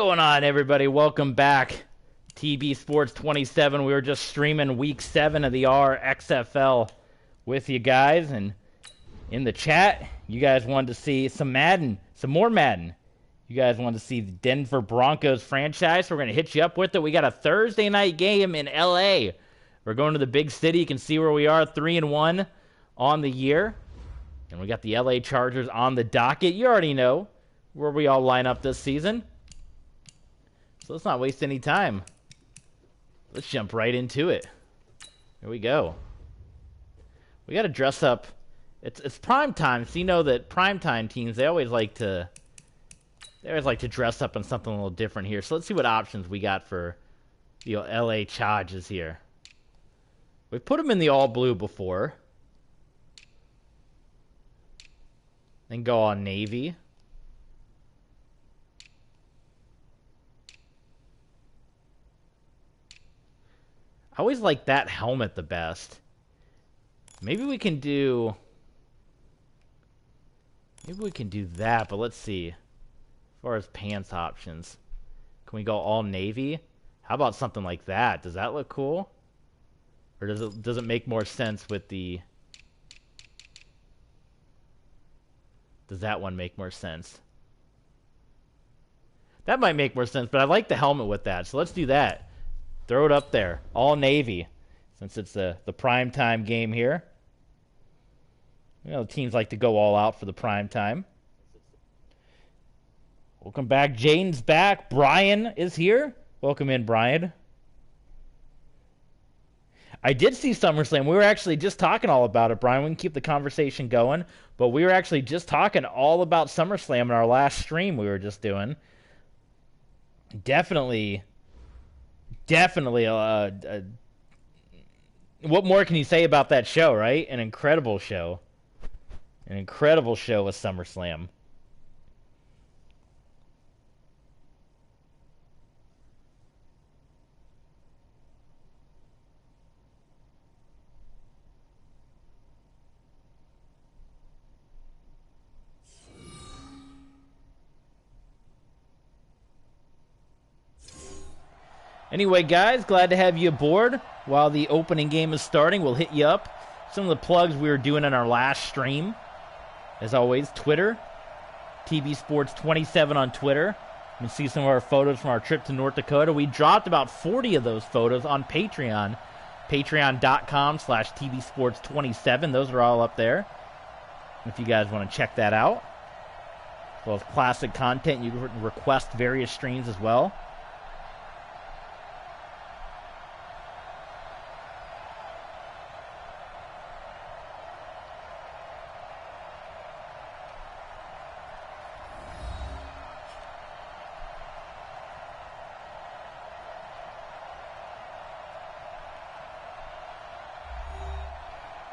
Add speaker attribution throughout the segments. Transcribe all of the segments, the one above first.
Speaker 1: What's going on, everybody? Welcome back. TB Sports 27. We were just streaming Week 7 of the RXFL with you guys, and in the chat, you guys wanted to see some Madden, some more Madden. You guys wanted to see the Denver Broncos franchise, so we're going to hit you up with it. We got a Thursday night game in LA. We're going to the big city. You can see where we are, 3-1 on the year. And we got the LA Chargers on the docket. You already know where we all line up this season. So let's not waste any time. Let's jump right into it. Here we go. We got to dress up. It's prime time, so you know that primetime teams, they always like to dress up in something a little different here. So let's see what options we got for the LA Chargers here. We've put them in the all blue before. Then go on navy. I always like that helmet the best. Maybe we can do that, but let's see. As far as pants options, can we go all navy? How about something like that? Does that look cool? Or does it make more sense with the... Does that one make more sense? That might make more sense, but I like the helmet with that, so let's do that. Throw it up there. All navy, since it's the primetime game here. You know, teams like to go all out for the primetime. Welcome back. Jaden's back. Brian is here. Welcome in, Brian. I did see SummerSlam. We were actually just talking all about it, Brian. We can keep the conversation going. But we were actually just talking all about SummerSlam in our last stream we were just doing. Definitely, what more can you say about that show, right? An incredible show. An incredible show with SummerSlam. Anyway, guys, glad to have you aboard. While the opening game is starting, we'll hit you up. Some of the plugs we were doing in our last stream. As always, Twitter. TB Sports 27 on Twitter. You can see some of our photos from our trip to North Dakota. We dropped about 40 of those photos on Patreon. Patreon.com/TB Sports 27. Those are all up there. If you guys want to check that out. As well as classic content. You can request various streams as well.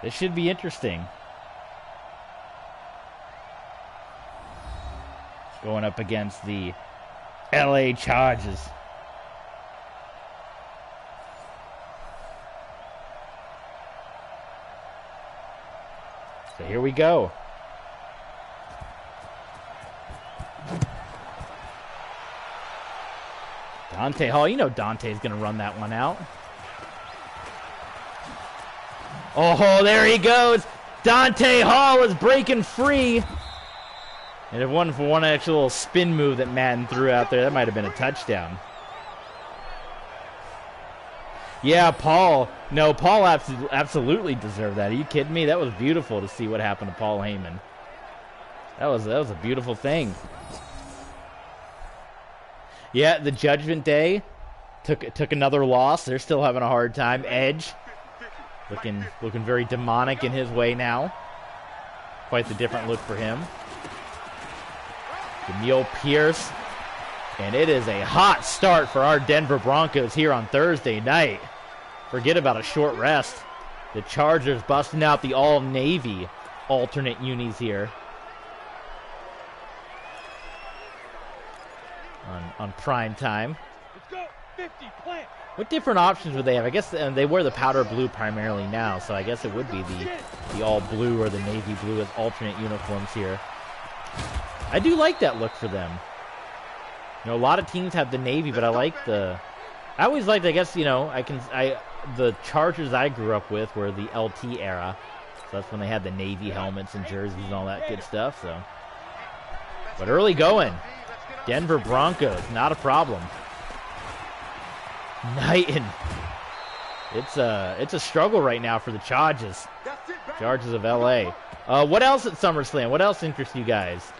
Speaker 1: This should be interesting. Going up against the LA Chargers. So here we go. Dante Hall, you know Dante's going to run that one out. Oh, there he goes. Dante Hall is breaking free. And if one for one extra little spin move that Madden threw out there, that might have been a touchdown. Yeah, Paul. No, Paul absolutely deserved that. Are you kidding me? That was beautiful to see what happened to Paul Heyman. That was a beautiful thing. Yeah, the Judgment Day took another loss. They're still having a hard time. Edge. Looking very demonic in his way now. Quite the different look for him. Neil Pierce. And it is a hot start for our Denver Broncos here on Thursday night. Forget about a short rest. The Chargers busting out the all-Navy alternate unis here. On prime time.
Speaker 2: Let's go. 50, plant.
Speaker 1: What different options would they have? I guess they wear the powder blue primarily now, so I guess it would be the all blue or the navy blue as alternate uniforms here. I do like that look for them. You know, a lot of teams have the navy, but I always liked, I guess, you know, the Chargers I grew up with were the LT era. So that's when they had the navy helmets and jerseys and all that good stuff, so. But early going. Denver Broncos, not a problem. Knighton. It's a struggle right now for the Chargers of LA. What else at SummerSlam? What else interests you guys?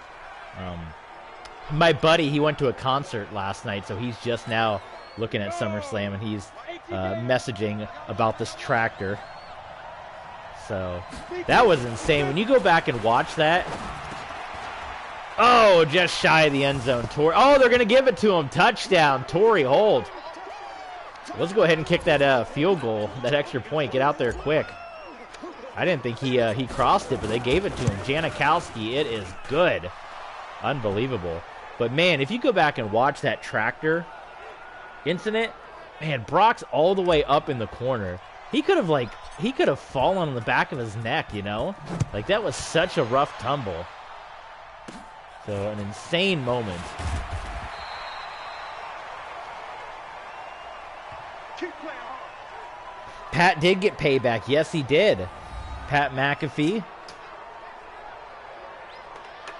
Speaker 1: My buddy, he went to a concert last night, so he's just now looking at SummerSlam, and he's messaging about this tractor. So that was insane. When you go back and watch that, oh, just shy of the end zone. Oh, they're going to give it to him. Touchdown, Torrey Holt. Let's go ahead and kick that field goal, that extra point. Get out there quick. I didn't think he crossed it, but they gave it to him. Janikowski, it is good. Unbelievable. But, man, if you go back and watch that tractor incident, man, Brock's all the way up in the corner. He could have fallen on the back of his neck, you know? Like, that was such a rough tumble. So, an insane moment. Pat did get payback. Yes, he did. Pat McAfee.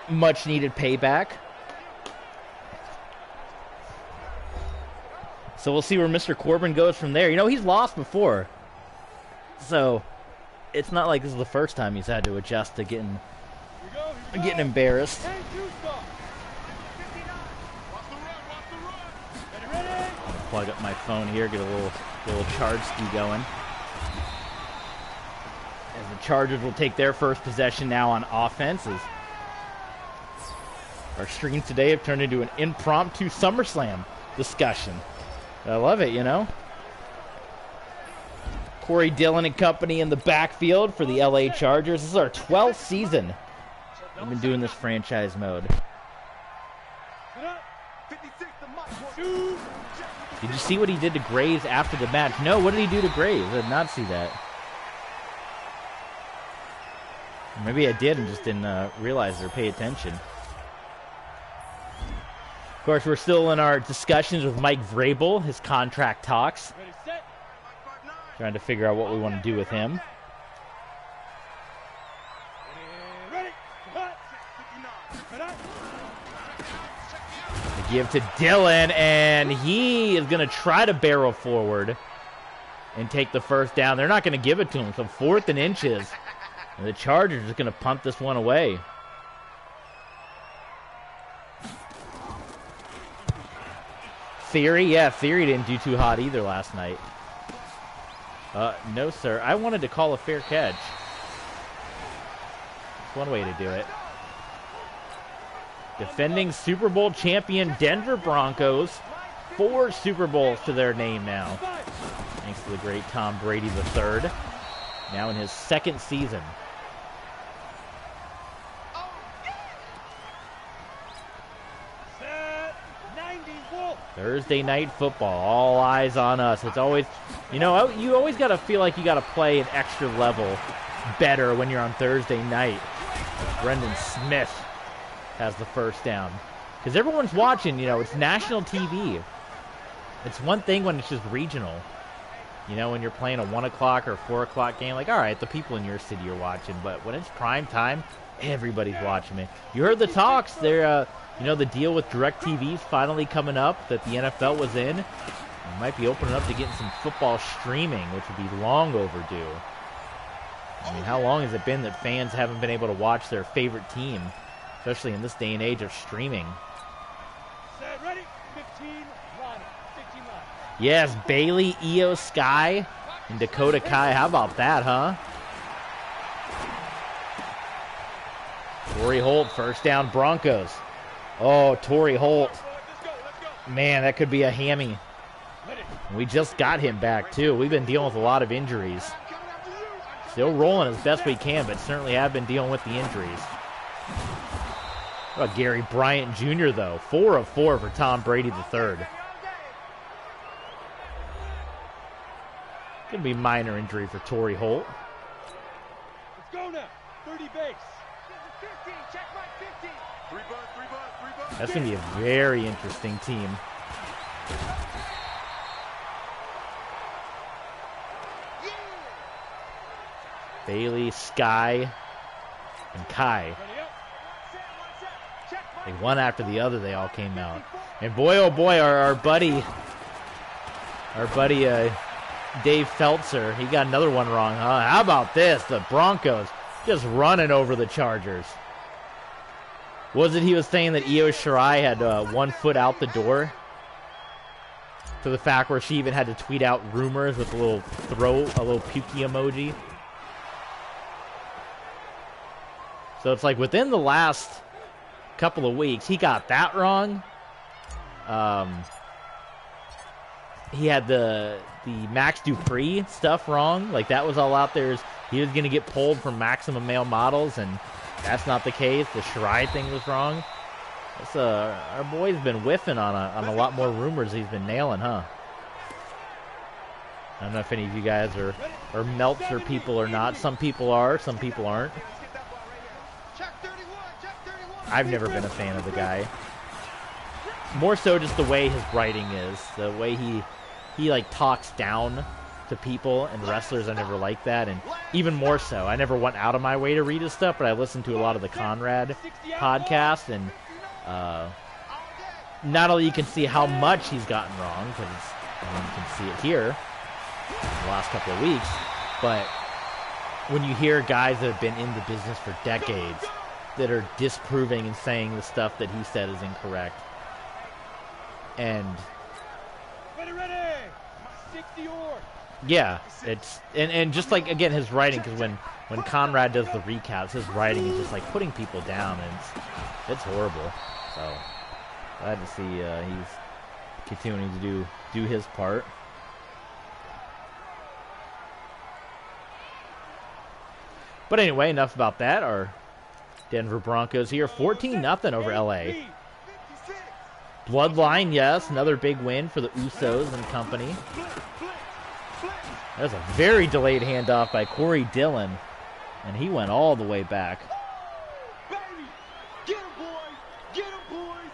Speaker 1: Much needed payback. So we'll see where Mr. Corbin goes from there. You know, he's lost before. So it's not like this is the first time he's had to adjust to getting embarrassed. I'll plug up my phone here, get a little charge ski going. As the Chargers will take their first possession now on offenses. Our streams today have turned into an impromptu SummerSlam discussion. I love it, you know. Corey Dillon and company in the backfield for the LA Chargers. This is our 12th season. We've been doing this franchise mode. Did you see what he did to Graves after the match? No, what did he do to Graves? I did not see that. Maybe I did and just didn't realize or pay attention. Of course, we're still in our discussions with Mike Vrabel, his contract talks. Trying to figure out what we want to do with him. They give to Dillon, and he is going to try to barrel forward and take the first down. They're not going to give it to him, so 4th and inches. And the Chargers are going to punt this one away. Theory? Yeah, Theory didn't do too hot either last night. No, sir. I wanted to call a fair catch. That's one way to do it. Defending Super Bowl champion Denver Broncos. 4 Super Bowls to their name now. Thanks to the great Tom Brady III. Now in his 2nd season. Thursday night football, all eyes on us. It's always, you know, you always got to feel like you got to play an extra level better when you're on Thursday night. Brendan Smith has the first down. Because everyone's watching, you know, it's national TV. It's one thing when it's just regional. You know, when you're playing a 1 o'clock or 4 o'clock game, like, all right, the people in your city are watching. But when it's prime time, everybody's watching me. You heard the talks. They're, you know, the deal with DirecTV's finally coming up that the NFL was in. It might be opening up to getting some football streaming, which would be long overdue. I mean, how long has it been that fans haven't been able to watch their favorite team, especially in this day and age of streaming?
Speaker 2: Set, ready, 15 line.
Speaker 1: Yes, Bailey, Io Sky, and Dakota Kai. How about that, huh? Torrey Holt, first down Broncos. Oh, Torrey Holt. Man, that could be a hammy. We just got him back, too. We've been dealing with a lot of injuries. Still rolling as best we can, but certainly have been dealing with the injuries. What about Gary Bryant Jr., though? 4 of 4 for Tom Brady III. Could be minor injury for Torrey Holt.
Speaker 2: Let's go now. 30 base.
Speaker 1: That's going to be a very interesting team. Bailey, Sky, and Kai. Like one after the other, they all came out. And boy, oh boy, our buddy Dave Feltzer, he got another one wrong, huh? How about this? The Broncos just running over the Chargers. Was it he was saying that Io Shirai had 1 foot out the door? To the fact where she even had to tweet out rumors with a little pukey emoji. So it's like within the last couple of weeks, he got that wrong. He had the Max Dupree stuff wrong. Like that was all out there. He was going to get pulled from Maximum Male Models, and that's not the case. The Shirai thing was wrong. That's, our boy's been whiffing on a lot more rumors he's been nailing, huh? I don't know if any of you guys are Meltzer people or not. Some people are, some people aren't. I've never been a fan of the guy. More so just the way his writing is. The way he like talks down to people and wrestlers. I never liked that. And even more so, I never went out of my way to read his stuff, but I listened to a lot of the Conrad podcast, and not only you can see how much he's gotten wrong, because you can see it here in the last couple of weeks, but when you hear guys that have been in the business for decades that are disproving and saying the stuff that he said is incorrect. And yeah, it's and just like again his writing, because when Conrad does the recaps, his writing is just like putting people down, and it's horrible. So glad to see he's continuing to do his part. But anyway, enough about that. Our Denver Broncos here, 14-0 over LA. Bloodline, yes, another big win for the Usos and company. There's a very delayed handoff by Corey Dillon, and he went all the way back.
Speaker 2: Get him, boys! Get him, boys!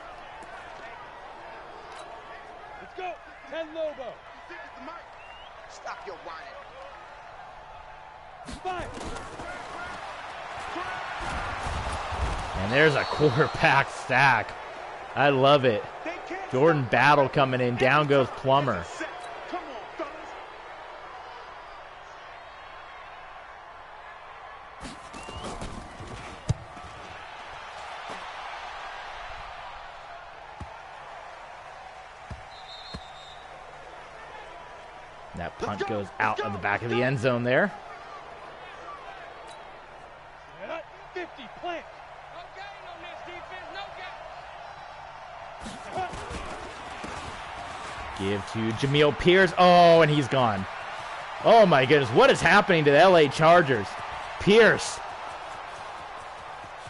Speaker 2: Let's go! 10 Lobo.
Speaker 3: Stop your whining.
Speaker 2: 5.
Speaker 1: And there's a quarterback sack. I love it. Jordan Battle coming in. Down goes Plummer. That punt goes out of the back of the end zone there.
Speaker 2: 50, plant.
Speaker 1: Give to Jamil Pierce. Oh, and he's gone. Oh, my goodness. What is happening to the LA Chargers? Pierce.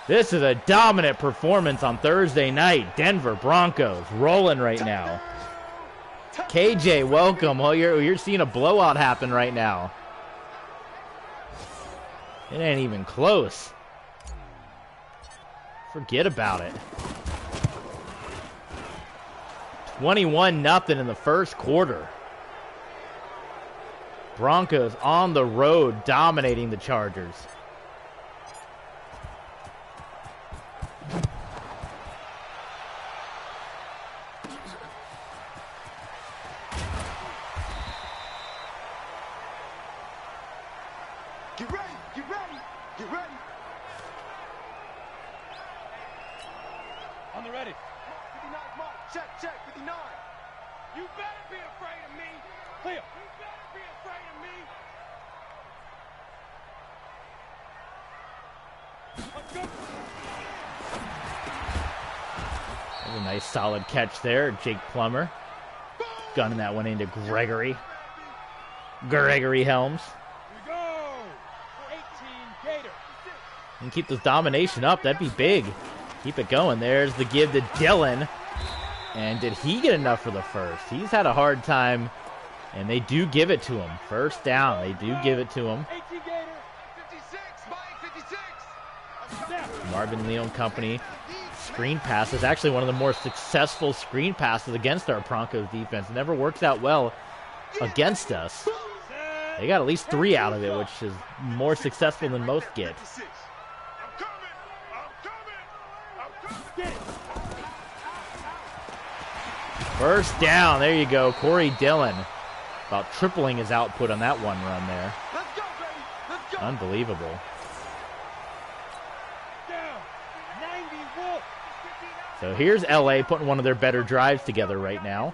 Speaker 1: This is a dominant performance on Thursday night. Denver Broncos rolling right now. KJ, welcome. Oh, you're seeing a blowout happen right now. It ain't even close. Forget about it. 21-0 in the first quarter. Broncos on the road dominating the Chargers.
Speaker 3: Get ready, get ready, get ready.
Speaker 2: On the ready.
Speaker 3: 59, mark, check, 59.
Speaker 2: You better be afraid of me. Clear. You better be afraid of me. Let's go.
Speaker 1: That's a nice solid catch there. Jake Plummer gunning that one into Gregory Helms.
Speaker 2: Here we go. 18 Gator.
Speaker 1: And keep this domination up. That'd be big. Keep it going. There's the give to Dillon. And did he get enough for the first? He's had a hard time, and they do give it to him. First down, they do give it to him.
Speaker 2: 18 Gator.
Speaker 3: 56, Mike, 56.
Speaker 1: Marvin Leon Company screen passes. Actually, one of the more successful screen passes against our Broncos defense. It never works out well against us. They got at least 3 out of it, which is more successful than most get. First down. There you go. Corey Dillon about tripling his output on that one run there. Unbelievable. So here's LA putting one of their better drives together right now.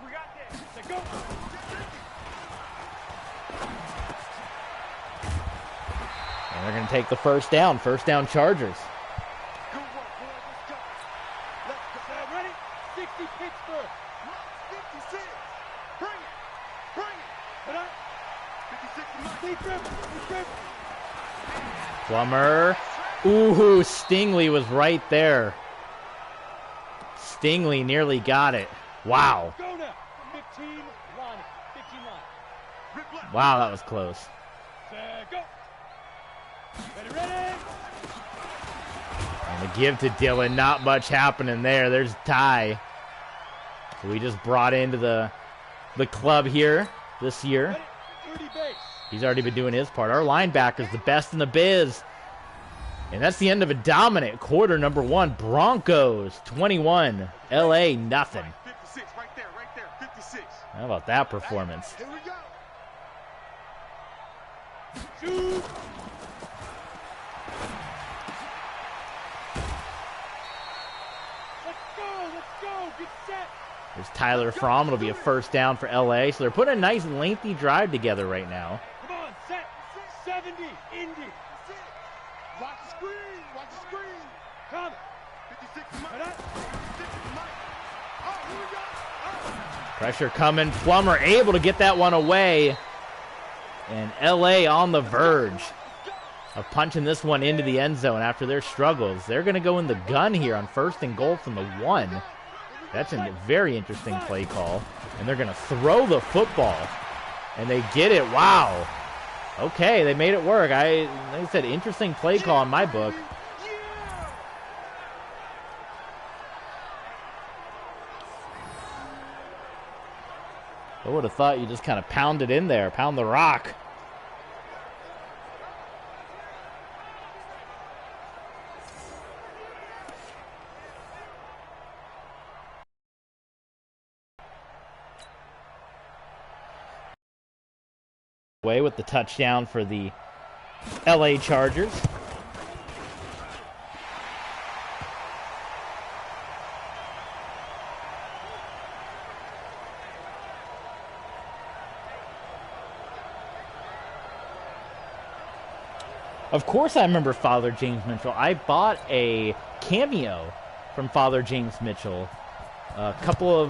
Speaker 1: And they're going to take the first down. First down Chargers. Plummer. Ooh, Stingley was right there. Stingley nearly got it. Wow. Wow, that was close. And the give to Dillon, not much happening there. There's Ty. So we just brought into the club here this year. He's already been doing his part. Our linebacker's the best in the biz. And that's the end of a dominant quarter number 1. Broncos 21, LA nothing.
Speaker 3: 56, right there, 56.
Speaker 1: How about that performance?
Speaker 3: Here we go.
Speaker 2: Shoot. Let's go, get set.
Speaker 1: There's Tyler Fromm. It'll be a first down for LA. So they're putting a nice lengthy drive together right now.
Speaker 2: Come on, set. 70, Indy.
Speaker 3: Watch the screen, watch the screen.
Speaker 2: Come.
Speaker 3: 56 to Mike. 56 to Mike. Oh, here we go. Oh.
Speaker 1: Pressure coming. Plummer able to get that one away. And LA on the verge of punching this one into the end zone after their struggles. They're going to go in the gun here on 1st and goal from the 1. That's a very interesting play call. And they're going to throw the football. And they get it. Wow. Okay, they made it work. Like I said, interesting play call in my book. I would have thought you just kind of pound it in there, pound the rock. Away with the touchdown for the LA Chargers. Of course I remember Father James Mitchell. I bought a cameo from Father James Mitchell a couple of,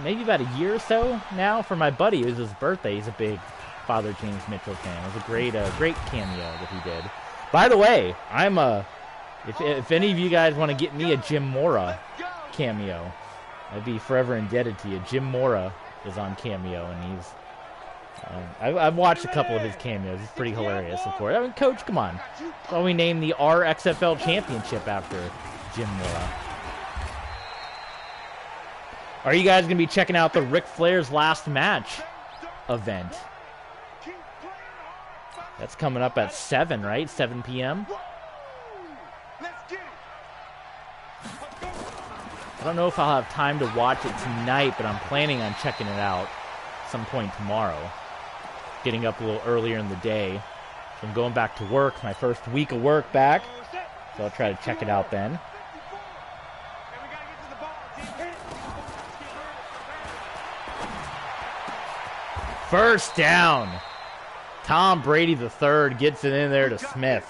Speaker 1: maybe about a year or so now for my buddy. It was his birthday. He's a big Father James Mitchell fan. It was a great cameo that he did. By the way, if any of you guys want to get me a Jim Mora cameo, I'd be forever indebted to you. Jim Mora is on Cameo, and he's I've watched a couple of his cameos. It's pretty hilarious, of course. I mean, Coach, come on. So we named the RXFL Championship after Jim Mora. Are you guys going to be checking out the Ric Flair's Last Match event? That's coming up at 7, right? 7 p.m.? I don't know if I'll have time to watch it tonight, but I'm planning on checking it out some point tomorrow. Getting up a little earlier in the day. So I'm going back to work, my first week of work back. So I'll try to check it out then. First down. Tom Brady III gets it in there to Smith.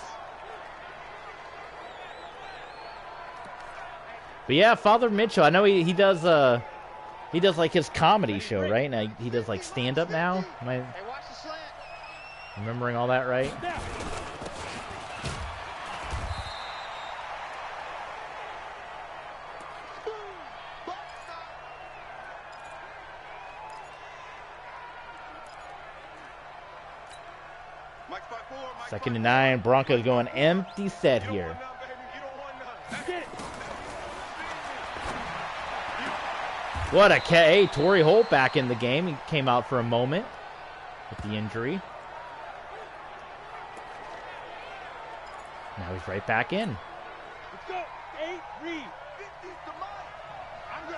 Speaker 1: But yeah, Father Mitchell, I know he does like his comedy show, right? Now he does like stand up now. Am I remembering all that right? Second and 9, Broncos going empty set here. What a Hey, Torrey Holt back in the game. He came out for a moment with the injury. Now he's right back in.
Speaker 2: Let's go. 8, read.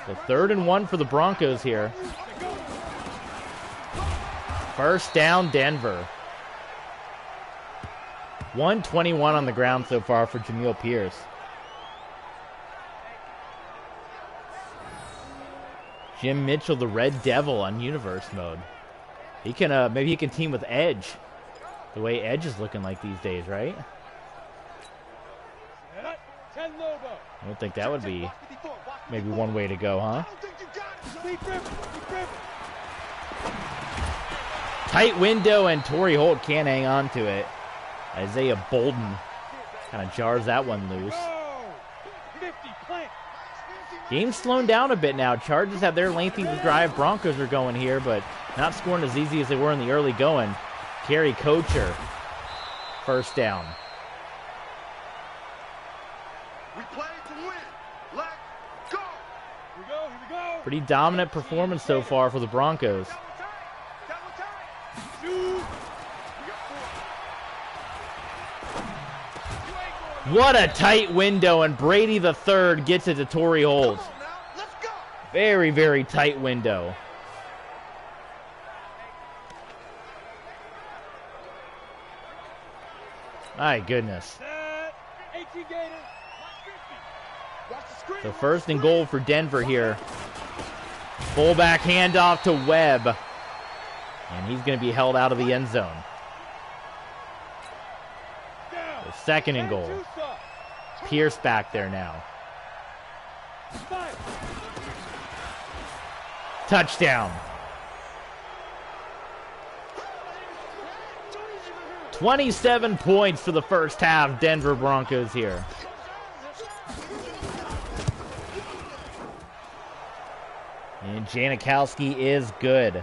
Speaker 1: So 3rd and 1 for the Broncos here. First down, Denver. 121 on the ground so far for Jamil Pierce. Jim Mitchell, the Red Devil on Universe mode. He can maybe he can team with Edge. The way Edge is looking like these days, right? I don't think that would be maybe one way to go, huh? Tight window, and Torrey Holt can't hang on to it. Isaiah Bolden kind of jars that one loose. Game's slowing down a bit now. Chargers have their lengthy drive. Broncos are going here, but not scoring as easy as they were in the early going. Kerry Kocher, first down.
Speaker 3: We play to win. Let's go.
Speaker 2: Here we go. Here we go.
Speaker 1: Pretty dominant performance so far for the Broncos. What a tight window, and Brady the third gets it to Torrey Holt. Very, very tight window. My goodness. So 1st and goal for Denver here. Fullback handoff to Webb. And he's going to be held out of the end zone. So 2nd and goal. Pierce back there now. Touchdown. 27 points for the first half, Denver Broncos here. And Janikowski is good.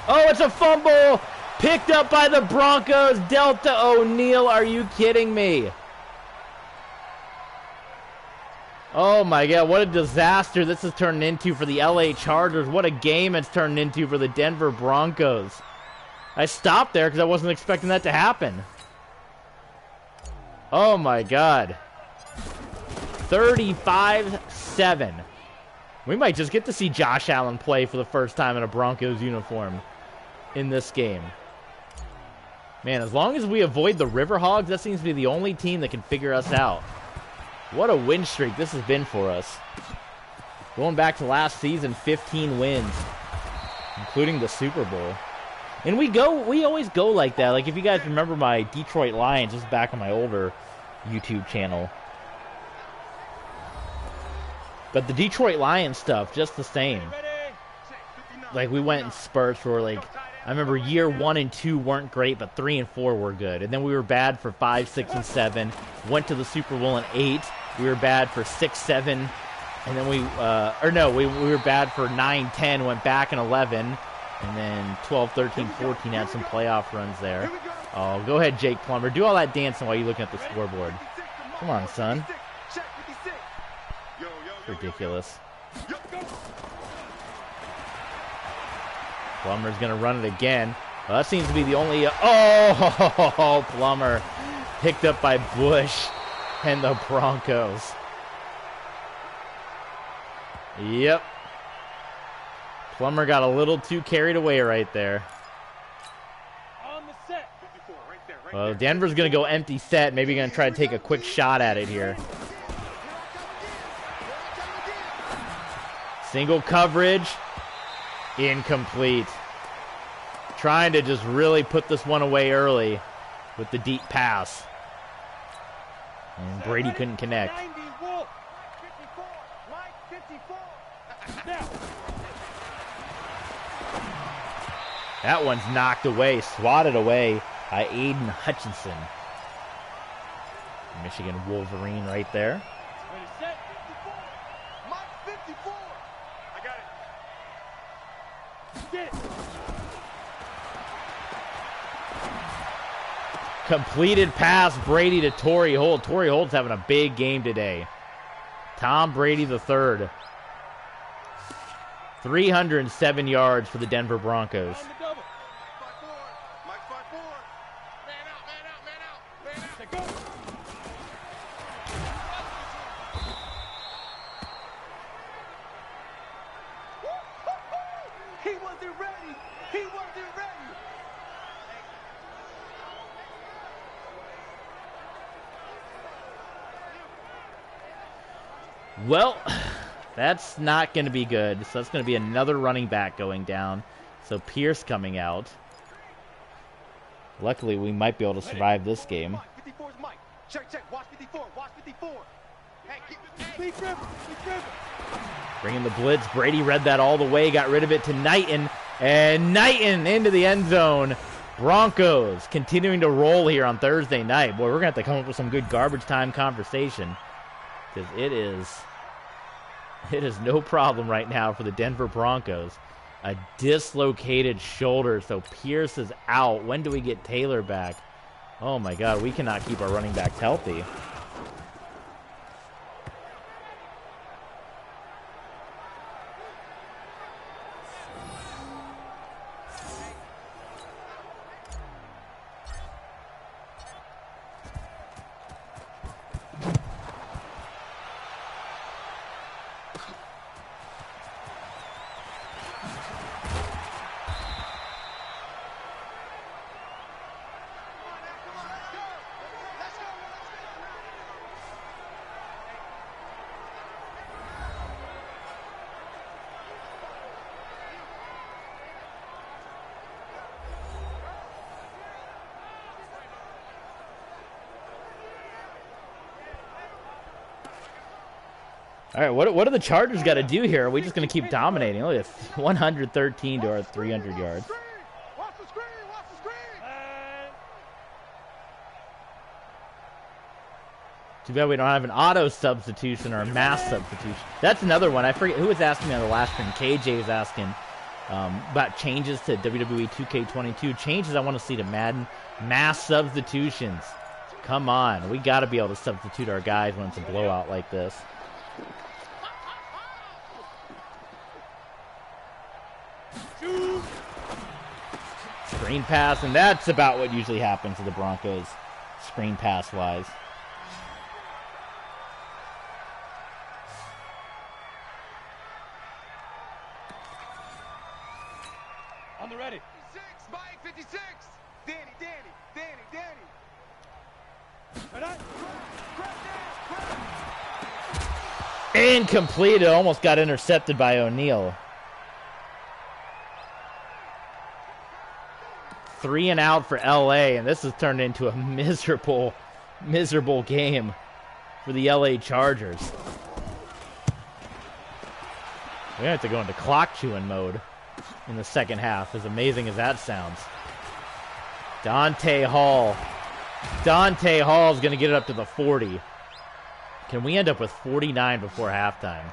Speaker 1: Oh, it's a fumble! Picked up by the Broncos. Delta O'Neal, are you kidding me? Oh my God, what a disaster this has turned into for the LA Chargers. What a game it's turned into for the Denver Broncos. I stopped there because I wasn't expecting that to happen. Oh my God. 35-7. We might just get to see Josh Allen play for the first time in a Broncos uniform in this game. Man, as long as we avoid the Riverhogs, that seems to be the only team that can figure us out. What a win streak this has been for us. Going back to last season, 15 wins, including the Super Bowl. And we always go like that. Like, if you guys remember my Detroit Lions, this is back on my older YouTube channel. But the Detroit Lions stuff, just the same. Like, we went in spurts where, like, I remember year 1 and 2 weren't great, but 3 and 4 were good. And then we were bad for 5, 6, and 7. Went to the Super Bowl in 8. We were bad for 6, 7. And then we were bad for 9, 10. Went back in 11. And then 12, 13, 14 had some playoff runs there. Oh, go ahead, Jake Plummer. Do all that dancing while you're looking at the scoreboard. Come on, son. Ridiculous. Plummer's going to run it again. Well, that seems to be the only... Oh, Plummer picked up by Bush and the Broncos. Yep. Plummer got a little too carried away right there. Well, Denver's going to go empty set. Maybe going to try to take a quick shot at it here. Single coverage. Incomplete. Trying to just really put this one away early with the deep pass. And Brady couldn't connect. That one's knocked away, swatted away by Aiden Hutchinson. Michigan Wolverine right there.
Speaker 2: Ready, set. 54. Mike 54. I got it. Get.
Speaker 1: Completed pass, Brady to Torrey Holt. Torrey Holt's having a big game today. Tom Brady III. 307 yards for the Denver Broncos.
Speaker 2: On the double. Mike 54. Man out, man out, man out. Man out. Take go. He wasn't ready. He wasn't ready.
Speaker 1: Well, that's not going to be good. So that's going to be another running back going down. So Pierce coming out. Luckily, we might be able to survive this game.
Speaker 2: 54's Mike. Check, check. Watch 54. Watch 54. Hey, speed dribble. Speed dribble.
Speaker 1: Bringing the blitz. Brady read that all the way. Got rid of it to Knighton. And Knighton into the end zone. Broncos continuing to roll here on Thursday night. Boy, we're going to have to come up with some good garbage time conversation. Because it is no problem right now for the Denver Broncos. A dislocated shoulder, so Pierce is out. When do we get Taylor back? Oh my God, we cannot keep our running backs healthy. All right, what do the Chargers got to do here? Are we just going to keep dominating? Look at 113 to our 300 yards.
Speaker 2: Watch the screen. Watch the screen.
Speaker 1: Too bad we don't have an auto substitution or a mass substitution. That's another one. I forget who was asking me on the last stream. KJ was asking about changes to WWE 2K22. Changes I want to see to Madden. Mass substitutions. Come on. We got to be able to substitute our guys when it's a blowout like this. Screen pass, and that's about what usually happens to the Broncos, screen pass-wise.
Speaker 2: On the ready.
Speaker 3: 56, Mike 56. Danny, Danny, Danny, Danny.
Speaker 2: Right on.
Speaker 1: Incomplete. It almost got intercepted by O'Neal. 3 and out for LA, and this has turned into a miserable game for the LA Chargers. We're going to have to go into clock chewing mode in the second half, as amazing as that sounds. Dante Hall. Dante Hall is going to get it up to the 40. Can we end up with 49 before halftime?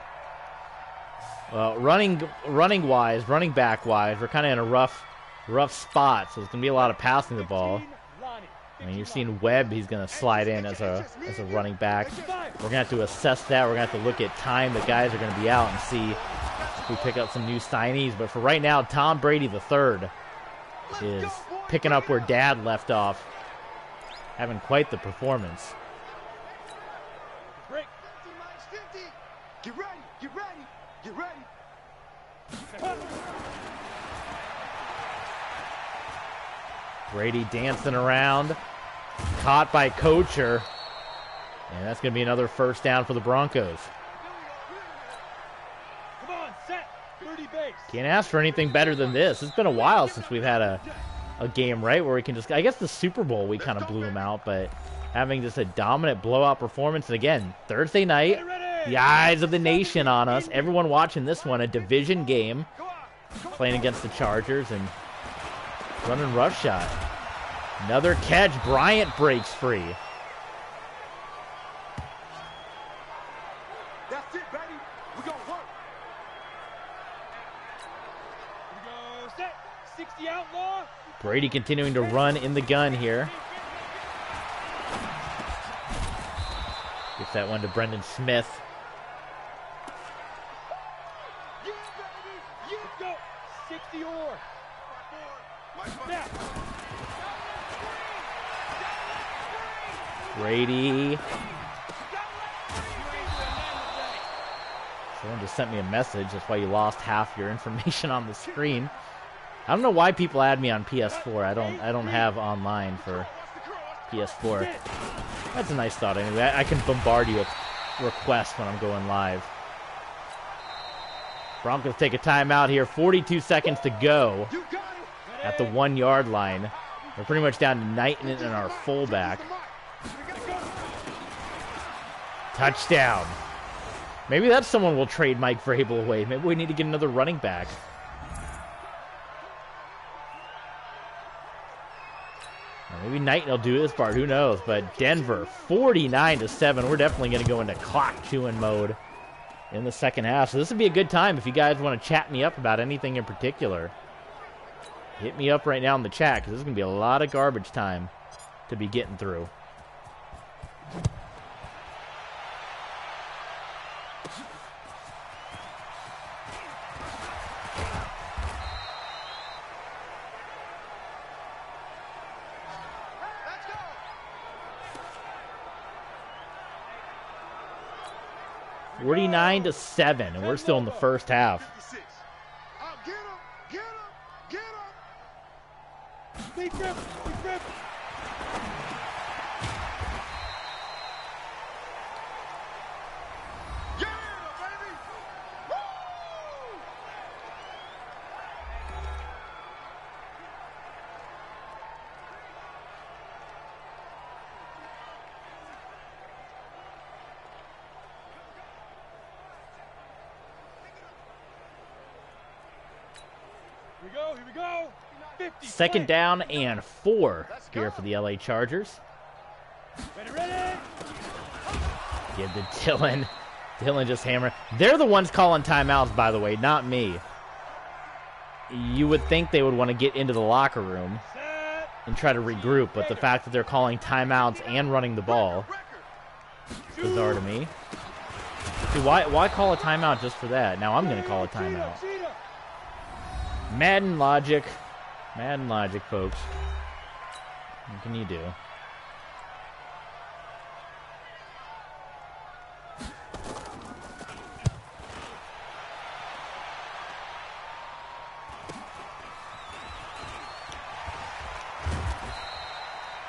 Speaker 1: Well, running back-wise, we're kind of in a rough spot, so it's going to be a lot of passing the ball. I mean, you're seeing Webb, he's going to slide in as a running back. We're going to have to assess that. We're going to have to look at time the guys are going to be out and see if we pick up some new signees. But for right now, Tom Brady III is picking up where Dad left off, having quite the performance.
Speaker 2: Break.
Speaker 3: 50. Get ready, get ready, get ready.
Speaker 1: Brady dancing around, caught by Kocher, and that's going to be another first down for the Broncos.
Speaker 2: Come on, set. 30 base.
Speaker 1: Can't ask for anything better than this. It's been a while since we've had a game, right, where we can just, I guess the Super Bowl we kind of blew them out, but having just a dominant blowout performance. And again, Thursday night, the eyes of the nation on us. Everyone watching this one, a division game, playing against the Chargers and running rough shot. Another catch. Bryant breaks free.
Speaker 3: That's it, baby. We gonna work. Here we go. Set. 60 outlaw.
Speaker 1: Brady continuing to run in the gun here. Gets that one to Brendan Smith.
Speaker 3: Yeah, baby. Yeah. Let's go. 60 or. Now.
Speaker 1: Brady. Someone just sent me a message. That's why you lost half your information on the screen. I don't know why people add me on PS4. I don't have online for PS4. That's a nice thought anyway. I can bombard you with requests when I'm going live. Broncos take a timeout here. 42 seconds to go at the 1 yard line. We're pretty much down to Knighton and our fullback. Touchdown. Maybe that's someone we'll trade Mike Vrabel away. Maybe we need to get another running back. Or maybe Knighton will do this part. Who knows? But Denver, 49-7. We're definitely going to go into clock chewing mode in the second half. So this would be a good time if you guys want to chat me up about anything in particular. Hit me up right now in the chat because this is going to be a lot of garbage time to be getting through.
Speaker 3: Let's go.
Speaker 1: 49-7, and we're still in the first half.
Speaker 3: Get him! Get him! Get him! Big rip! Big rip! Yeah, baby! Woo! Here we go, here we go. 50,
Speaker 1: Second down and 4 here for the LA Chargers.
Speaker 3: Ready, ready.
Speaker 1: Give to Dylan. Dylan just hammer. They're the ones calling timeouts, by the way, not me. You would think they would want to get into the locker room
Speaker 3: Set.
Speaker 1: and try to regroup, but the fact that they're calling timeouts and running the ball is bizarre to me. See, why call a timeout just for that? Now I'm going to call a timeout.
Speaker 3: Cheetah.
Speaker 1: Madden logic. Madden logic, folks. What can you do?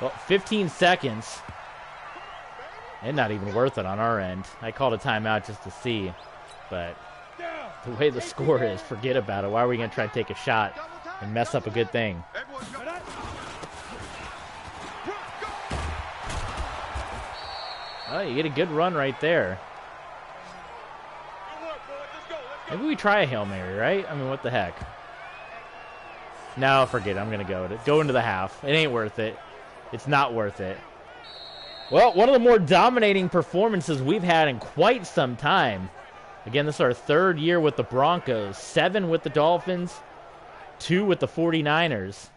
Speaker 1: Well, 15 seconds. And not even worth it on our end. I called a timeout just to see. But
Speaker 3: Down.
Speaker 1: the way the score is, forget about it. Why are we going to try to take a shot and mess up a good thing?
Speaker 3: Everyone's got that.
Speaker 1: Oh, you get a good run right there.
Speaker 3: Good work, boys. Let's go. Let's go.
Speaker 1: Maybe we try a Hail Mary, right? I mean, what the heck? No, forget it. I'm going to go with it. Go into the half. It ain't worth it. It's not worth it. Well, one of the more dominating performances we've had in quite some time. Again, this is our third year with the Broncos. 7 with the Dolphins. 2 with the 49ers.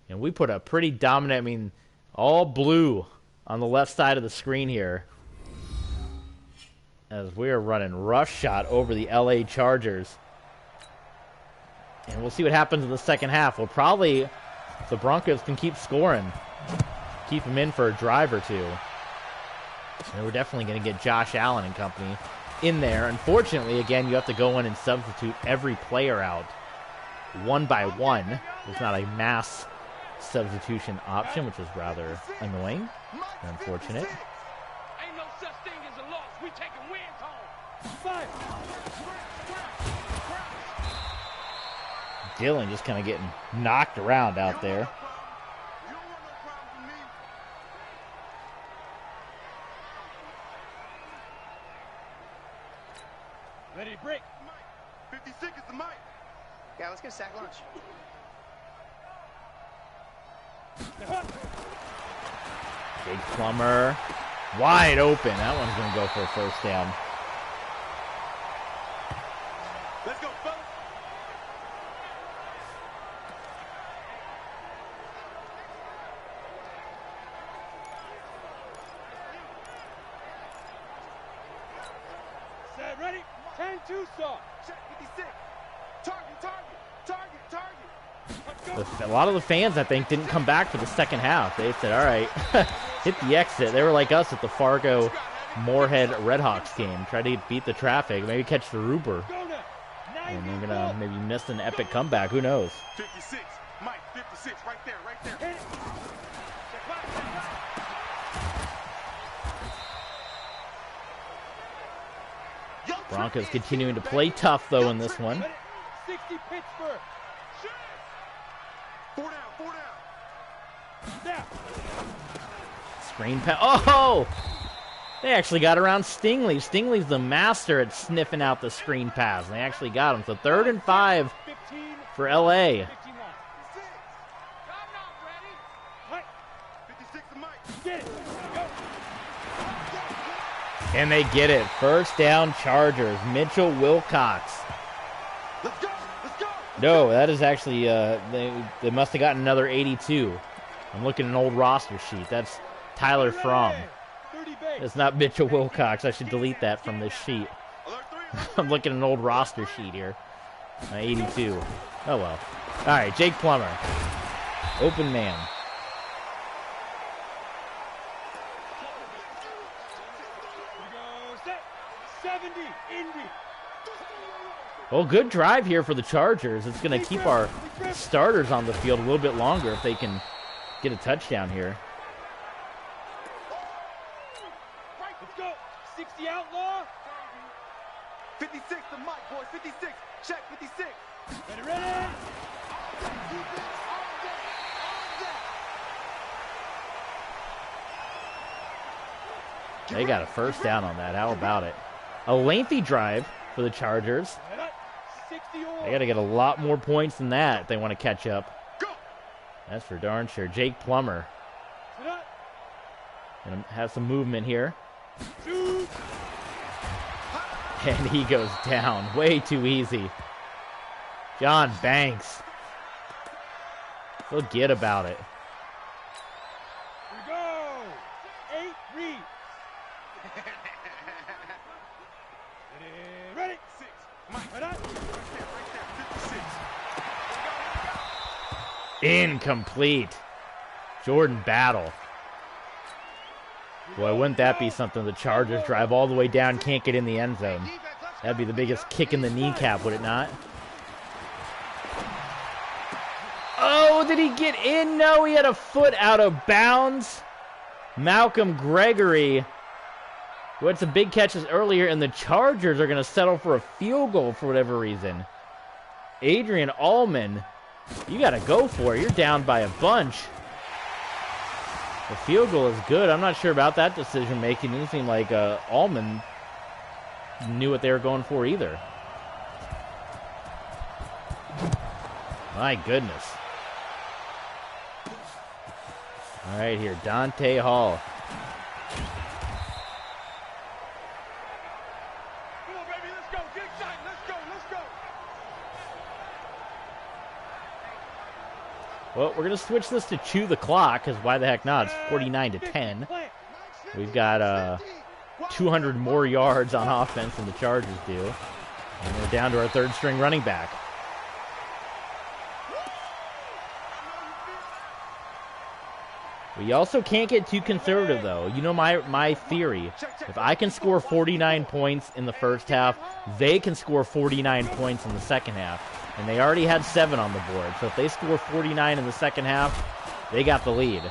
Speaker 1: And we put a pretty dominant, I mean, all blue on the left side of the screen here. As we are running rush shot over the LA Chargers. And we'll see what happens in the second half. We'll probably, if the Broncos can keep scoring, keep them in for a drive or two. And we're definitely going to get Josh Allen and company in there. Unfortunately, again, you have to go in and substitute every player out one by one. There's not a mass substitution option, which is rather annoying and unfortunate.
Speaker 2: Ain't no such thing as a loss. We taking wins home.
Speaker 3: Five.
Speaker 1: Dylan just kind of getting knocked around out there.
Speaker 3: You don't want no problem with me. Ready to break. 56 is the mic.
Speaker 4: Yeah, let's get a sack lunch.
Speaker 1: Big Plummer Wide open. That one's going to go for a first down.
Speaker 2: Let's go, fellas.
Speaker 3: Set, ready? 10-2 saw.
Speaker 2: Check 56. Target.
Speaker 1: A lot of the fans, I think, didn't come back for the second half. They said, all right, hit the exit. They were like us at the Fargo Moorhead Redhawks game. Try to beat the traffic, maybe catch the Rooper. And they're going to maybe miss an epic comeback. Who knows?
Speaker 2: 56. Mike, 56. Right there.
Speaker 1: Broncos continuing to play tough, though, in this one.
Speaker 3: 60 Pittsburgh.
Speaker 2: Four down.
Speaker 3: Now.
Speaker 1: Screen pass. Oh! They actually got around Stingley. Stingley's the master at sniffing out the screen pass. They actually got him. So 3rd and 5 for LA.
Speaker 2: 56 to Mike.
Speaker 3: Get it. Go.
Speaker 1: And they get it. First down, Chargers. Mitchell Wilcox.
Speaker 2: Let's go.
Speaker 1: No, that is actually, they must have gotten another 82. I'm looking at an old roster sheet. That's Tyler Fromm. It's not Mitchell Wilcox. I should delete that from this sheet. I'm looking at an old roster sheet here. 82. Oh, well. All right, Jake Plummer. Open man. Well, good drive here for the Chargers. It's going to keep our starters on the field a little bit longer if they can get a touchdown here.
Speaker 3: Let's go. 60 outlaw.
Speaker 2: 56 to Mike, boys. 56. Check 56.
Speaker 3: Ready.
Speaker 1: They got a first down on that. How about it? A lengthy drive for the Chargers. They got to get a lot more points than that if they want to catch up. That's for darn sure. Jake Plummer. Gonna have some movement here. And he goes down. Way too easy. John Banks. Forget about it.
Speaker 3: Here we go. 8 read. Ready?
Speaker 2: 6. Mike.
Speaker 3: Right up.
Speaker 1: Incomplete. Jordan Battle. Boy, wouldn't that be something? The Chargers drive all the way down, can't get in the end zone. That'd be the biggest kick in the kneecap, would it not? Oh, did he get in? No, he had a foot out of bounds. Malcolm Gregory, who had some big catches earlier, and the Chargers are going to settle for a field goal for whatever reason. Adrian Allman, you got to go for it. You're down by a bunch. The field goal is good. I'm not sure about that decision making. It didn't seem like Allman knew what they were going for either. My goodness. All right, here, Dante Hall.
Speaker 2: Come on, baby. Let's go. Get excited. Let's go.
Speaker 1: Well, we're going to switch this to chew the clock, because why the heck not? It's 49-10. We've got 200 more yards on offense than the Chargers do. And we're down to our third string running back. We also can't get too conservative, though. You know my theory. If I can score 49 points in the first half, they can score 49 points in the second half. And they already had 7 on the board. So if they score 49 in the second half, they got the lead.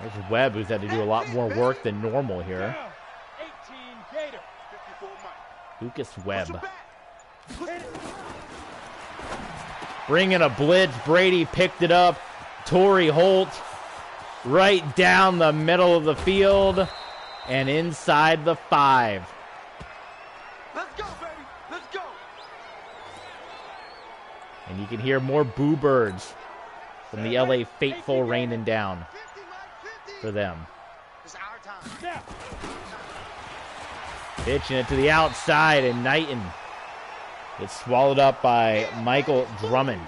Speaker 1: There's Webb, who's had to do a lot more work than normal here.
Speaker 3: 18 Gator.
Speaker 1: Lucas Webb. Bringing a blitz. Brady picked it up. Torrey Holt right down the middle of the field and inside the 5.
Speaker 2: Let's go, baby. Let's go.
Speaker 1: And you can hear more boo birds from the LA faithful raining down.
Speaker 3: 50, Mike, 50.
Speaker 1: for them.
Speaker 4: It's our time.
Speaker 3: Now.
Speaker 1: Pitching it to the outside, and Knighton gets swallowed up by Michael Drummond.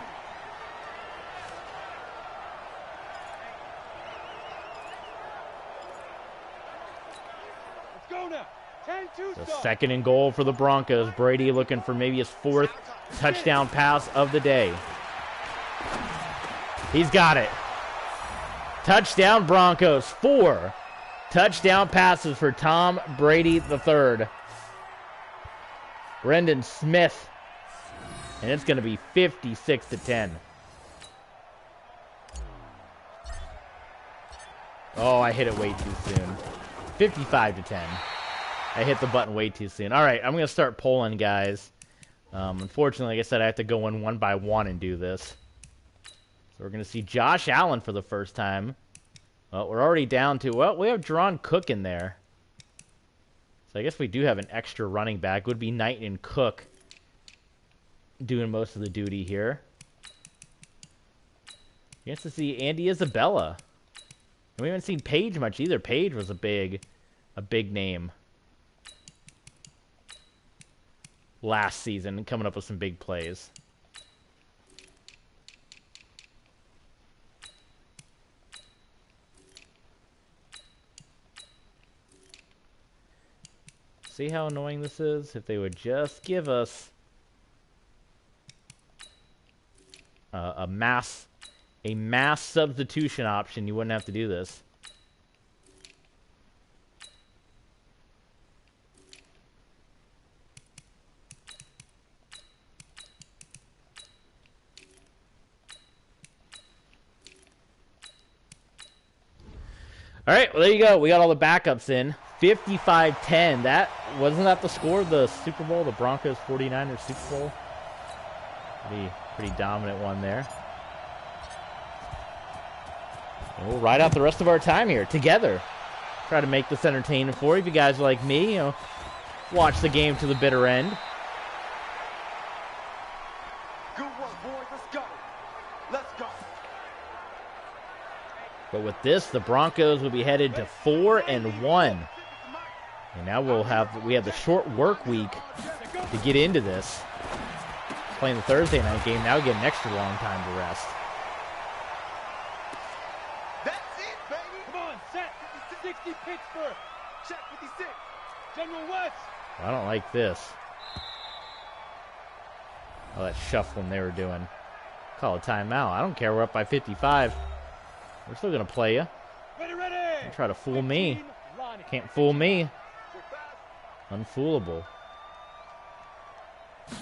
Speaker 3: Let's go now. 10-2
Speaker 1: The
Speaker 3: start.
Speaker 1: second and goal for the Broncos. Brady looking for maybe his 4th touchdown pass of the day. He's got it. Touchdown Broncos. 4 touchdown passes for Tom Brady III. Brendan Smith. And it's going to be 56-10. Oh, I hit it way too soon. 55-10. I hit the button way too soon. All right, I'm going to start polling, guys. Unfortunately, like I said, I have to go in one by one and do this. So we're going to see Josh Allen for the first time. Well, we're already down to, well, we have Jerron Cook in there. So I guess we do have an extra running back. It would be Knighton and Cook doing most of the duty here. You get to see Andy Isabella. And we haven't seen Page much either. Page was a big name last season and coming up with some big plays. See how annoying this is? If they would just give us a mass substitution option, you wouldn't have to do this. All right, well, there you go. We got all the backups in. 55-10. Wasn't that the score of the Super Bowl, the Broncos 49ers Super Bowl? Pretty dominant one there. And we'll ride out the rest of our time here together. Try to make this entertaining for you. If you guys are like me, watch the game to the bitter end.
Speaker 2: Good work, boys. Let's go. Let's go.
Speaker 1: But with this, the Broncos will be headed to 4-1. And now we have the short work week to get into this. Playing the Thursday night game, now we get an extra long time to rest.
Speaker 2: That's it, baby.
Speaker 3: Come on, set. 60 Pittsburgh.
Speaker 2: Check 56.
Speaker 3: General West.
Speaker 1: I don't like this. Oh, that shuffling they were doing. Call a timeout. I don't care. We're up by 55. We're still going to play you.
Speaker 3: Ready, ready.
Speaker 1: Don't try to fool me.
Speaker 3: 15, Lonnie.
Speaker 1: Can't fool me. Unfoolable.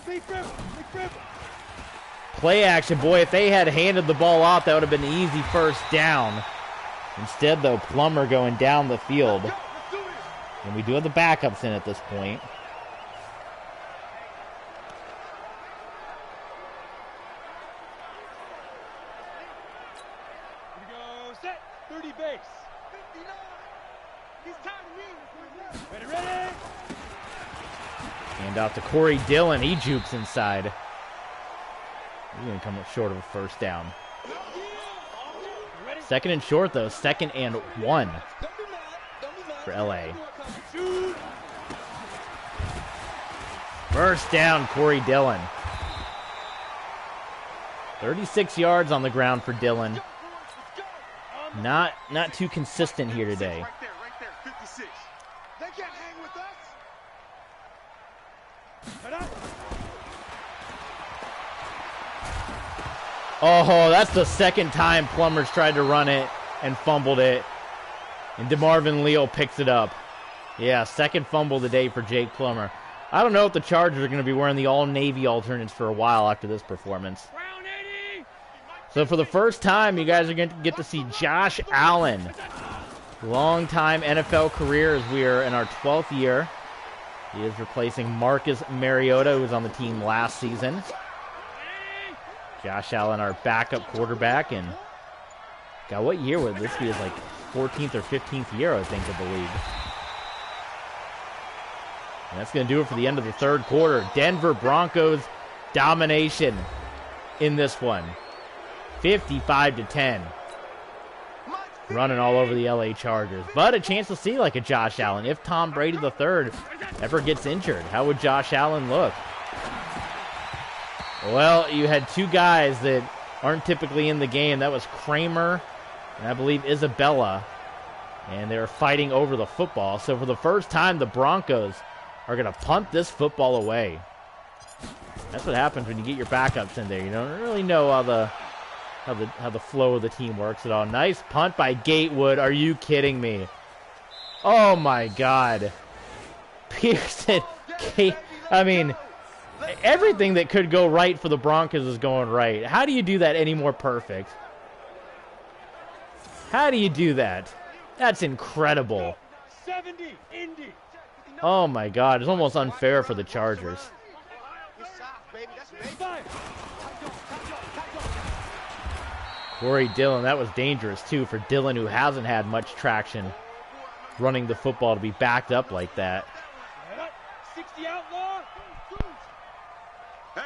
Speaker 3: Big grip.
Speaker 1: Play action, boy. If they had handed the ball off, that would have been an easy first down. Instead, though, Plummer going down the field.
Speaker 2: Let's do it.
Speaker 1: And we do have the backups in at this point.
Speaker 3: Here we go, set. 30 base.
Speaker 2: 59. He's time to win.
Speaker 3: Ready, ready.
Speaker 1: Hand off to Corey Dillon. He jukes inside. He's going to come up short of a first down.
Speaker 3: Ready.
Speaker 1: Second and short, though. 2nd and 1
Speaker 2: Don't be mad. Don't be mad.
Speaker 1: for LA.
Speaker 3: Shoot.
Speaker 1: First down, Corey Dillon. 36 yards on the ground for Dillon.
Speaker 2: Let's go.
Speaker 1: Not too consistent here today.
Speaker 2: Right there. 56.
Speaker 3: They can't hang with us. Head up.
Speaker 1: Oh, that's the second time Plummer's tried to run it and fumbled it. And DeMarvin Leal picks it up. Yeah, second fumble today for Jake Plummer. I don't know if the Chargers are going to be wearing the all-Navy alternates for a while after this performance.
Speaker 3: Round 80.
Speaker 1: So for the first time, you guys are going to get to see Josh Allen. Long-time NFL career as we are in our 12th year. He is replacing Marcus Mariota, who was on the team last season. Josh Allen, our backup quarterback, and God, what year would this be? His like 14th or 15th year, I think, of the league. And that's going to do it for the end of the third quarter. Denver Broncos domination in this one. 55-10.
Speaker 2: Mike
Speaker 1: running all over the LA Chargers. But a chance to see like a Josh Allen. If Tom Brady III ever gets injured, how would Josh Allen look? Well, you had two guys that aren't typically in the game. That was Kramer and I believe Isabella. And they were fighting over the football. So for the first time, the Broncos are going to punt this football away. That's what happens when you get your backups in there. You don't really know how the flow of the team works at all. Nice punt by Gatewood. Are you kidding me? Oh my God. Pearson. I mean, everything that could go right for the Broncos is going right. How do you do that any more perfect? How do you do that? That's incredible.
Speaker 3: 70, Indy.
Speaker 1: Oh my God, it's almost unfair for the Chargers. Corey Dillon, that was dangerous too for Dillon, who hasn't had much traction running the football to be backed up like that.
Speaker 3: 60 outlaw.
Speaker 2: Hey.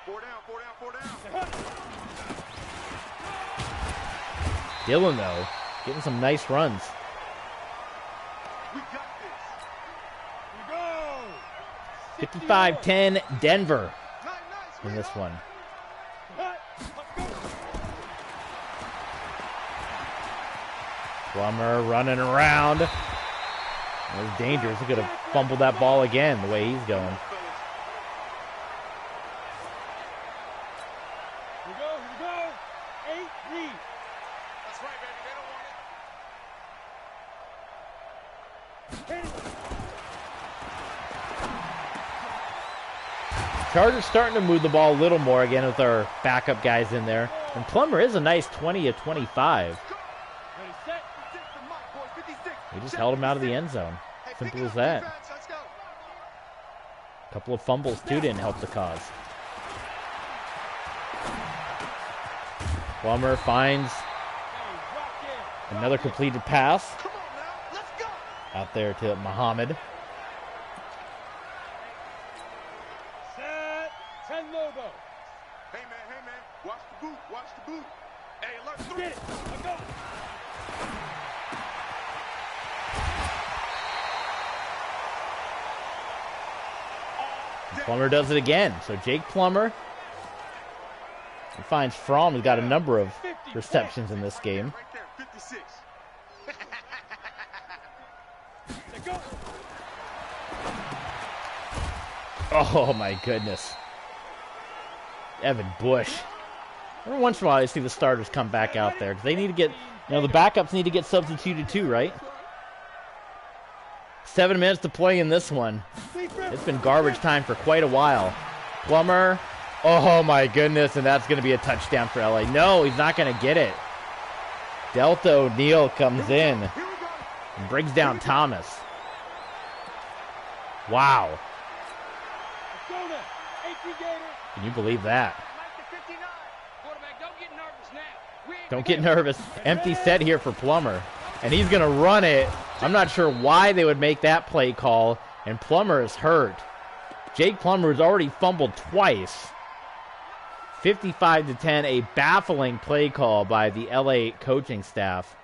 Speaker 2: 4 down.
Speaker 1: Dillon, though, getting some nice runs.
Speaker 2: We got this.
Speaker 3: We go.
Speaker 1: 55-10 Denver
Speaker 2: Nice.
Speaker 1: in this one. Plummer running around. That was dangerous. He could have fumbled that ball again the way he's going.
Speaker 3: Here we go. 8 lead.
Speaker 2: That's right, baby. They don't want it.
Speaker 1: Chargers starting to move the ball a little more again with our backup guys in there. And Plummer is a nice 20 of 25.
Speaker 3: Ready, set.
Speaker 1: He just held him out of the end zone. Simple as that. A couple of fumbles, too, didn't help the cause. Plummer finds another completed pass
Speaker 2: Come on now. Let's go.
Speaker 1: out there to Muhammad.
Speaker 3: Set. 10 Lobo.
Speaker 2: Hey, man. Watch the boot. Hey, alert 3.
Speaker 3: Get it. Let go.
Speaker 1: Plummer does it again. So Jake Plummer finds Fromm, who's got a number of receptions in this game.
Speaker 2: Right there, 56.
Speaker 3: Let go.
Speaker 1: Oh, my goodness. Evan Bush. Every once in a while, I see the starters come back out there, because they need to get, the backups need to get substituted too, right? 7 minutes to play in this one. It's been garbage time for quite a while. Plummer. Oh, my goodness, and that's going to be a touchdown for LA. No, he's not going to get it. Delta O'Neal comes in and brings down Thomas. Wow.
Speaker 3: Let's go now. 18 Gator.
Speaker 1: Can you believe that?
Speaker 4: Mike to 59. Quarterback, don't get nervous now.
Speaker 1: Don't get nervous. Empty set here for Plummer. And he's going to run it. I'm not sure why they would make that play call. And Plummer is hurt. Jake Plummer has already fumbled twice. 55-10, a baffling play call by the LA coaching staff.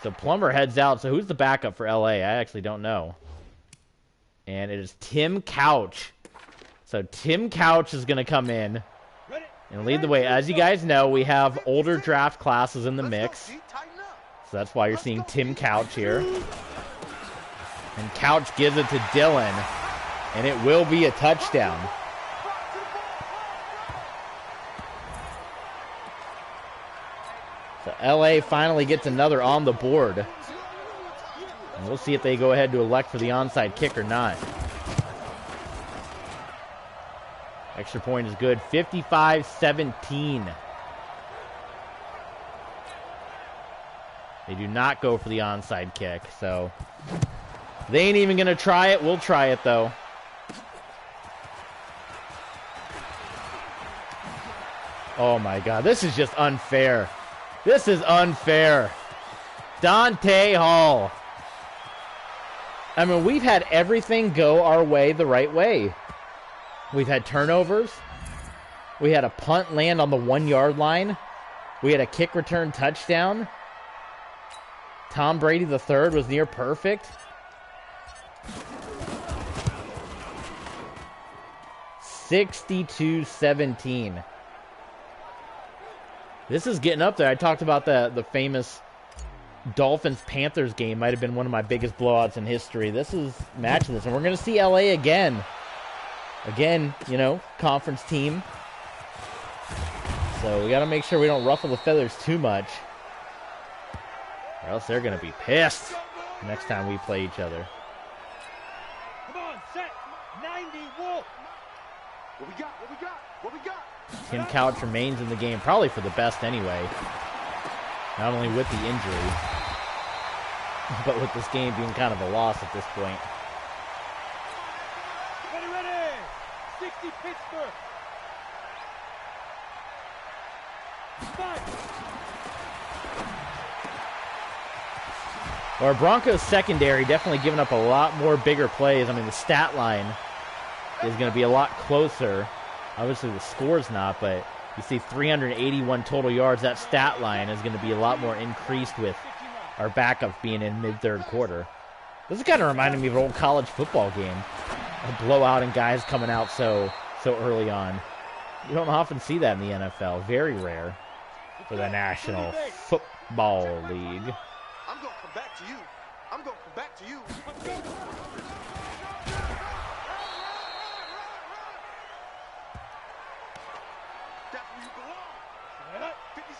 Speaker 1: So Plummer heads out. So who's the backup for LA? I actually don't know. And it is Tim Couch. So Tim Couch is going to come in and lead the way. As you guys know, we have older draft classes in the mix. So that's why you're seeing Tim Couch here. And Couch gives it to Dillon. And it will be a touchdown. So LA finally gets another on the board. And we'll see if they go ahead to elect for the onside kick or not. Extra point is good. 55-17. They do not go for the onside kick, so they ain't even going to try it. We'll try it, though. Oh, my God. This is just unfair. This is unfair. Dante Hall. I mean, we've had everything go our way the right way. We've had turnovers. We had a punt land on the 1 yard line. We had a kick return touchdown. Tom Brady III was near perfect. 62-17. This is getting up there. I talked about the famous Dolphins-Panthers game. Might have been one of my biggest blowouts in history. This is matching this. And we're going to see LA again. Again, you know, conference team. So we got to make sure we don't ruffle the feathers too much. Or else they're going to be pissed next time we play each other.
Speaker 3: Come on, set. 90, Wolf.
Speaker 2: What we got? What we got? What we got?
Speaker 1: Tim Couch remains in the game, probably for the best anyway. Not only with the injury, but with this game being kind of a loss at this point.
Speaker 3: Ready, ready. 60 Pittsburgh. 5.
Speaker 1: Our Broncos secondary definitely giving up a lot more bigger plays. I mean, the stat line is going to be a lot closer. Obviously, the score's not, but you see 381 total yards. That stat line is going to be a lot more increased with our backups being in mid-third quarter. This is kind of reminding me of an old college football game. A blowout and guys coming out so early on. You don't often see that in the NFL. Very rare for the National Football League.
Speaker 2: I'm going to come back to you. I'm going to come back to you. That's where you belong.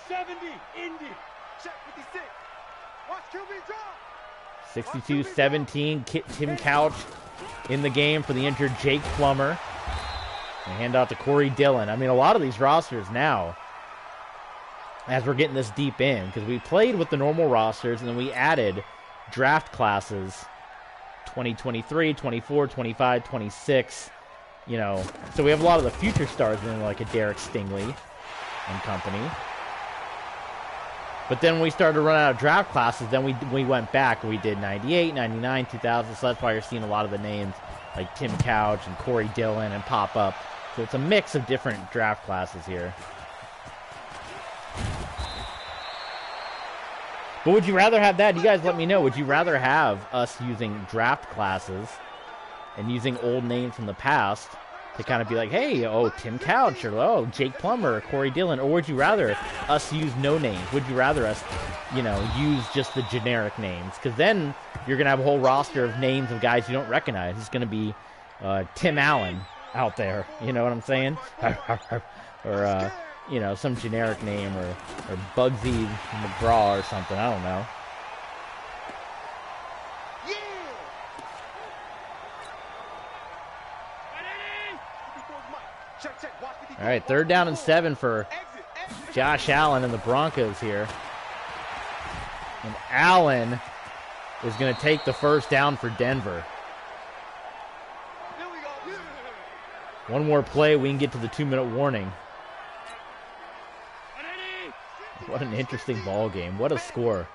Speaker 3: 50-70, Indy.
Speaker 2: Check 56. Watch QB drop.
Speaker 1: 62-17, Tim Couch in the game for the injured Jake Plummer. And hand out to Corey Dillon. I mean, a lot of these rosters now, as we're getting this deep in, because we played with the normal rosters, and then we added draft classes, 2023, 24, 25, 26, you know. So we have a lot of the future stars in, like a Derek Stingley and company. But then when we started to run out of draft classes, then we went back and we did 98, 99, 2000. So that's why you're seeing a lot of the names like Tim Couch and Corey Dillon and pop up. So it's a mix of different draft classes here. But would you rather have that? You guys let me know. Would you rather have us using draft classes and using old names from the past to kind of be like, hey, oh, Tim Couch, or oh, Jake Plummer, or Corey Dillon? Or would you rather us use no names? Would you rather us, you know, use just the generic names? Because then you're going to have a whole roster of names of guys you don't recognize. It's going to be Tim Allen out there. You know what I'm saying? Or, you know, some generic name, or Bugsy McGraw or something. I don't know. All right, 3rd down and 7 for Josh Allen and the Broncos here. And Allen is going to take the 1st down for Denver. One more play, we can get to the 2-minute warning. What an interesting ball game. What a score.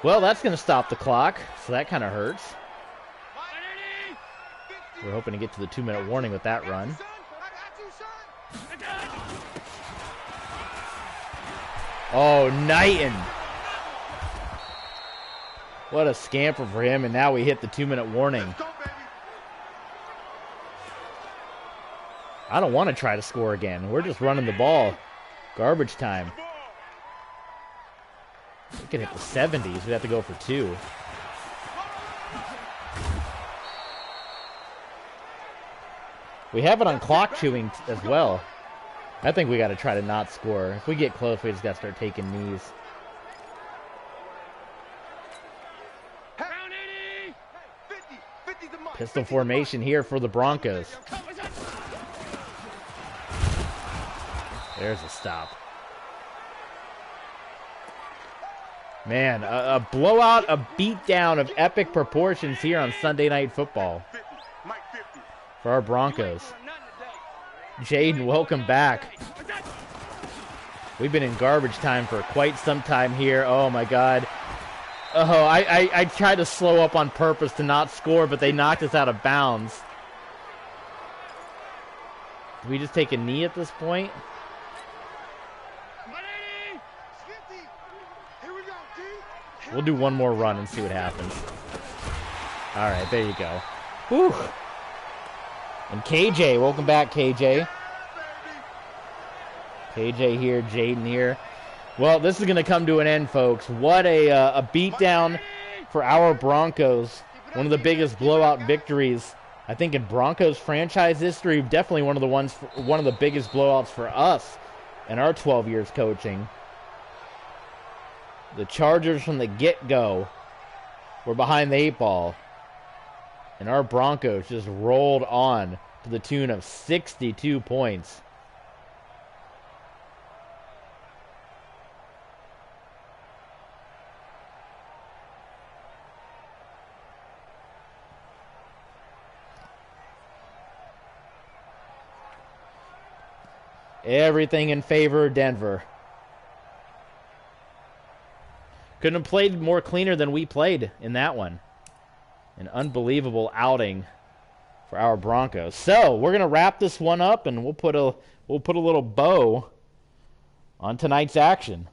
Speaker 1: Well, that's going to stop the clock, so that kind of hurts. We're hoping to get to the 2-minute warning with that run. Oh, Knighton. What a scamper for him, and now we hit the 2-minute warning. I don't want to try to score again. We're just running the ball. Garbage time. We could hit the 70s. We'd have to go for 2. We have it on clock chewing as well. I think we got to try to not score. If we get close, we just got to start taking knees. Pistol formation here for the Broncos. There's a stop. Man, a blowout, a beatdown of epic proportions here on Sunday Night Football for our Broncos. Jaden, welcome back. We've been in garbage time for quite some time here. Oh, my God. Oh, I tried to slow up on purpose to not score, but they knocked us out of bounds. Do we just take a knee at this point? We'll do one more run and see what happens. All right, there you go. Whew. And KJ, welcome back, KJ. KJ here, Jaden here. Well, this is going to come to an end, folks. What a beatdown for our Broncos. One of the biggest blowout victories, I think, in Broncos franchise history. Definitely one of the biggest blowouts for us in our 12 years coaching. The Chargers from the get-go were behind the 8 ball. And our Broncos just rolled on to the tune of 62 points. Everything in favor of Denver. Couldn't have played more cleaner than we played in that one. An unbelievable outing for our Broncos. So we're gonna wrap this one up, and we'll put a little bow on tonight's action.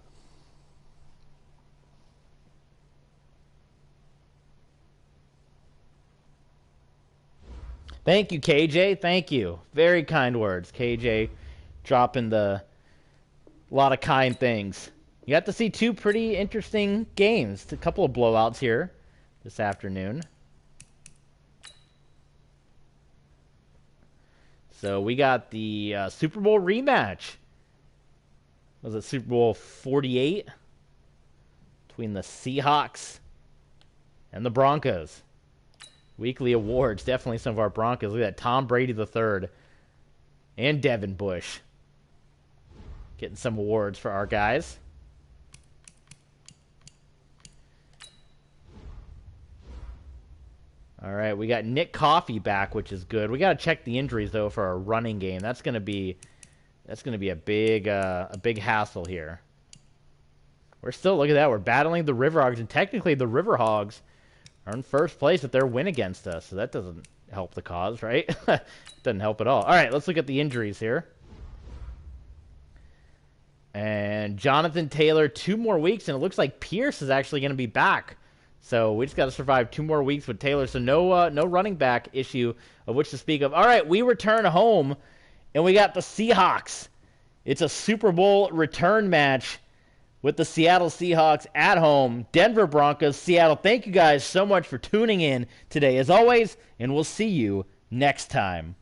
Speaker 1: Thank you, KJ. Thank you. Very kind words, KJ. Dropping a lot of kind things. You got to see 2 pretty interesting games. A couple of blowouts here this afternoon. So we got the Super Bowl rematch. Was it Super Bowl 48? Between the Seahawks and the Broncos. Weekly awards. Definitely some of our Broncos. Look at that. Tom Brady III. And Devin Bush. Getting some awards for our guys. All right, we got Nick Coffey back, which is good. We got to check the injuries though for our running game. That's gonna be a big hassle here. We're still, look at that. We're battling the Riverhogs, and technically the Riverhogs are in first place with their win against us. So that doesn't help the cause, right? Doesn't help at all. All right, let's look at the injuries here. And Jonathan Taylor, 2 more weeks, and it looks like Pierce is actually going to be back. So we just got to survive 2 more weeks with Taylor. So no running back issue of which to speak of. All right, we return home, and we got the Seahawks. It's a Super Bowl return match with the Seattle Seahawks at home. Denver Broncos, Seattle. Thank you guys so much for tuning in today, as always, and we'll see you next time.